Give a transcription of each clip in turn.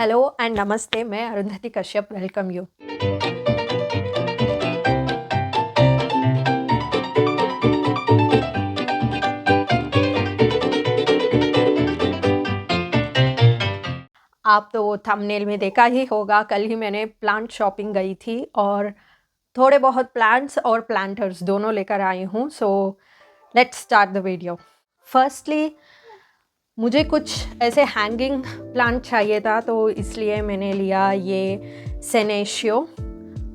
Hello and नमस्ते, मैं Arundhati Kashyap welcome you. आप तो थंबनेल में देखा ही होगा, कल ही मैंने प्लांट शॉपिंग गई थी और थोड़े बहुत प्लांट्स और प्लांटर्स दोनों लेकर आई हूँ। So let's start the video. Firstly मुझे कुछ ऐसे हैंगिंग प्लांट चाहिए था, तो इसलिए मैंने लिया ये सेनेशियो।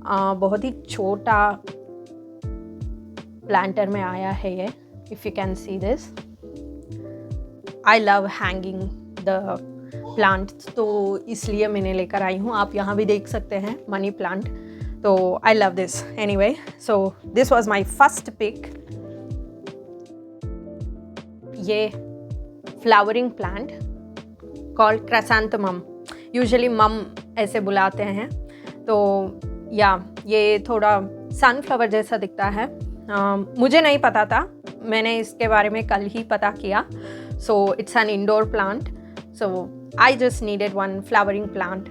बहुत ही छोटा प्लांटर में आया है ये, if you can see this. I love hanging the plants, तो इसलिए मैंने लेकर आई हूँ। आप यहाँ भी देख सकते हैं मनी प्लांट, तो I love this. Anyway, so this was my first pic. ये flowering plant called chrysanthemum, usually mum ऐसे बुलाते हैं। तो या ये थोड़ा सनफ्लावर जैसा दिखता है। मुझे नहीं पता था, मैंने इसके बारे में कल ही पता किया। So it's an indoor plant, so I just needed one flowering plant.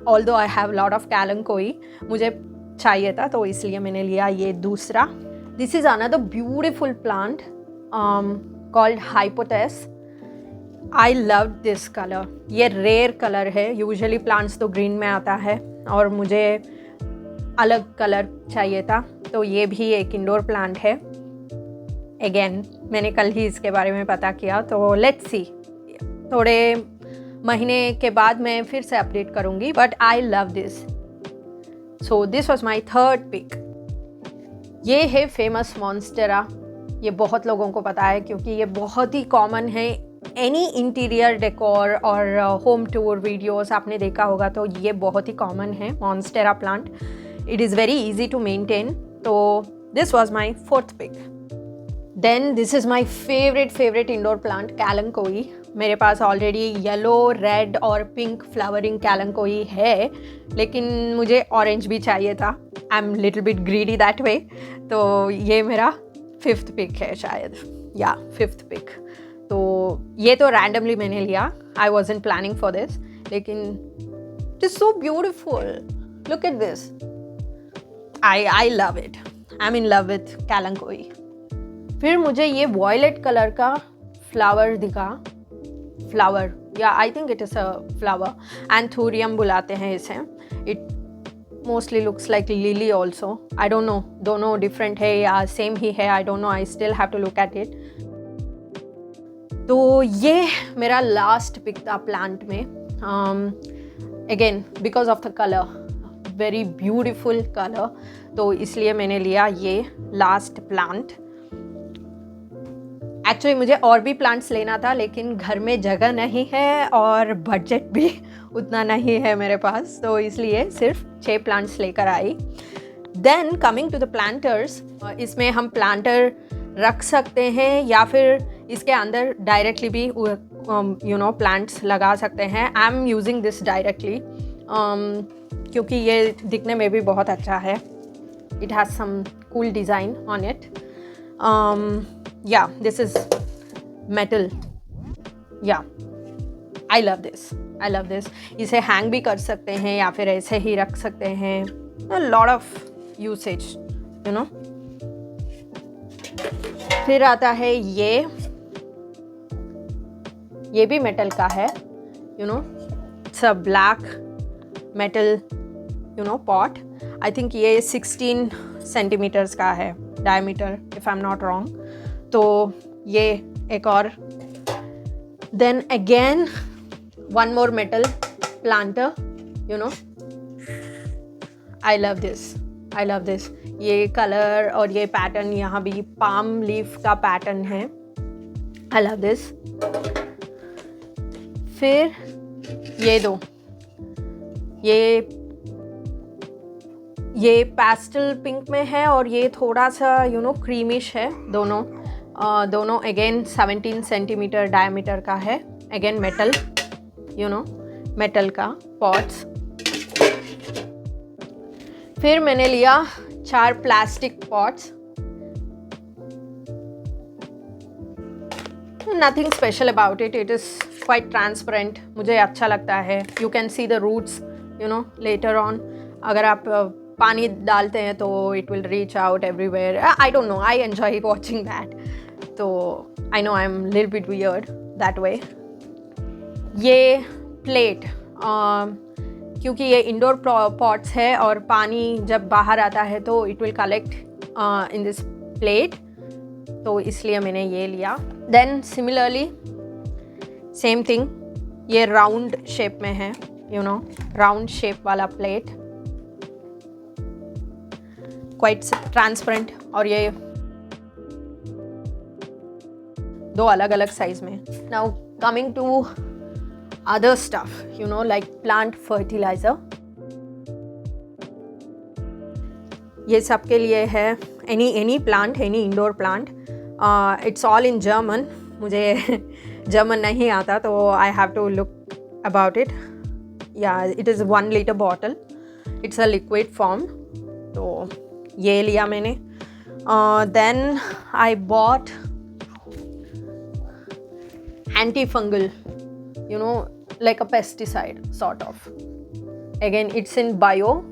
Although I have lot of kalanchoe, मुझे चाहिए था तो इसलिए मैंने लिया ये दूसरा। This is another beautiful plant called hypoestes. I love this colour, ये रेयर कलर है। यूजुअली प्लांट्स तो ग्रीन में आता है और मुझे अलग कलर चाहिए था, तो ये भी एक इंडोर प्लांट है। अगेन मैंने कल ही इसके बारे में पता किया, तो लेट्स सी, थोड़े महीने के बाद मैं फिर से अपडेट करूँगी, but I love this. So this was my third pic. ये है फेमस मॉन्स्टेरा। ये बहुत लोगों को पता है क्योंकि ये बहुत ही कॉमन है। एनी इंटीरियर डेकोर और होम टूर वीडियोस आपने देखा होगा, तो ये बहुत ही कॉमन है monstera plant. It is very easy to maintain, तो this was my fourth pick. Then this is my favourite indoor plant kalanchoe. मेरे पास ऑलरेडी येलो, रेड और पिंक फ्लावरिंग कैलनकोई है, लेकिन मुझे ऑरेंज भी चाहिए था। I am little bit greedy that way, तो ये मेरा फिफ्थ पिक है शायद, या फिफ्थ पिक। तो ये तो रैंडमली मैंने लिया, I wasn't planning for this, लेकिन it is so beautiful. Look at this, I love it. I am in love with kalanchoe. फिर मुझे ये वॉयलेट कलर का फ्लावर दिखा, फ्लावर या I think it is a flower, anthurium बुलाते हैं इसे। It mostly looks like lily also. I don't know दोनों डिफरेंट है या सेम ही है, I don't know, I still have to look at it. तो ये मेरा लास्ट पिक था प्लांट में। Again because of the colour, very beautiful colour, तो इसलिए मैंने लिया ये लास्ट प्लांट। एक्चुअली मुझे और भी प्लांट्स लेना था, लेकिन घर में जगह नहीं है और बजट भी उतना नहीं है मेरे पास, तो इसलिए सिर्फ 6 प्लांट्स लेकर आई। Then coming to the planters, इसमें हम प्लांटर रख सकते हैं या फिर इसके अंदर डायरेक्टली भी प्लांट्स लगा सकते हैं। I am using this directly क्योंकि ये दिखने में भी बहुत अच्छा है। It has some cool design on it. This is metal. I love this. इसे हैंग भी कर सकते हैं या फिर ऐसे ही रख सकते हैं। Lot of usage, you know. फिर आता है ये भी मेटल का है, you know. It's a black metal, you know, pot. I think ये 16 सेंटीमीटर्स का है diameter, if I am not wrong. तो ये एक और। Then again one more metal planter, you know. I love this. ये कलर और ये पैटर्न, यहाँ भी पाम लीफ का पैटर्न है। आई लव दिस। फिर ये दो, ये पेस्टल पिंक में है और ये थोड़ा सा क्रीमिश है। दोनों अगेन 17 सेंटीमीटर डायमीटर का है। अगेन मेटल, मेटल का पॉट्स। फिर मैंने लिया 4 plastic pots. Nothing special about it. It is quite transparent. मुझे अच्छा लगता है. You can see the roots, you know, later on. अगर आप पानी डालते हैं तो it will reach out everywhere. I don't know. I enjoy watching that. तो I know I'm a little bit weird that way. ये प्लेट क्योंकि ये इंडोर पॉट्स है और पानी जब बाहर आता है तो it will collect in this plate, तो इसलिए मैंने ये लिया. देन सिमिलरली सेम थिंग, ये राउंड शेप में है, यू नो, राउंड शेप वाला प्लेट, क्वाइट ट्रांसपेरेंट, और ये दो अलग अलग साइज में. Now coming to other stuff, you know, like plant fertilizer. ये सब के लिए है. any plant, any indoor plant. It's all in German. मुझे German नहीं आता तो I have to look about it. Yeah, it is 1 liter bottle. It's a liquid form. तो ये लिया मैंने. Then I bought antifungal, you know, like a pesticide sort of. Again, it's in bio.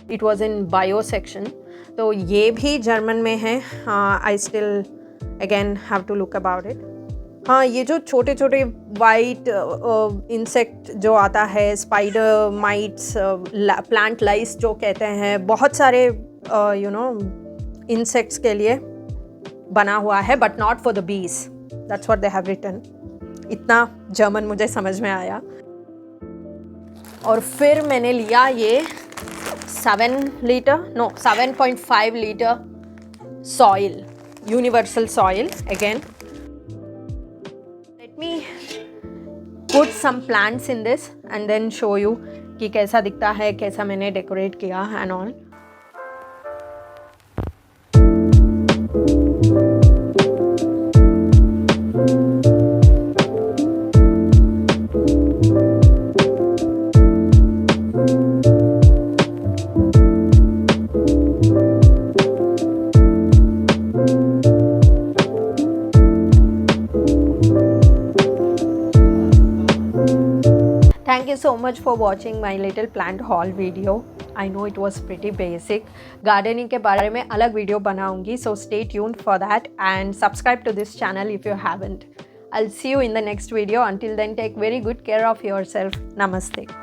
It was in bio section. तो ये भी German में है. I still again have to look about it. हाँ, ये जो छोटे छोटे वाइट इंसेक्ट जो आता है, स्पाइडर माइट्स, प्लांट लाइस जो कहते हैं, बहुत सारे यू नो इंसेक्ट्स के लिए बना हुआ है, but not for the bees. That's what they have written. इतना जर्मन मुझे समझ में आया. और फिर मैंने लिया ये 7.5 litre soil, universal soil. Again let me put some plants in this and then show you कि कैसा दिखता है, कैसा मैंने डेकोरेट किया and all. Thank you so much for watching my little plant haul video. I know it was pretty basic. Gardening के बारे में अलग वीडियो बनाऊंगी, so stay tuned for that and subscribe to this channel if you haven't. I'll see you in the next video. Until then, take very good care of yourself. Namaste.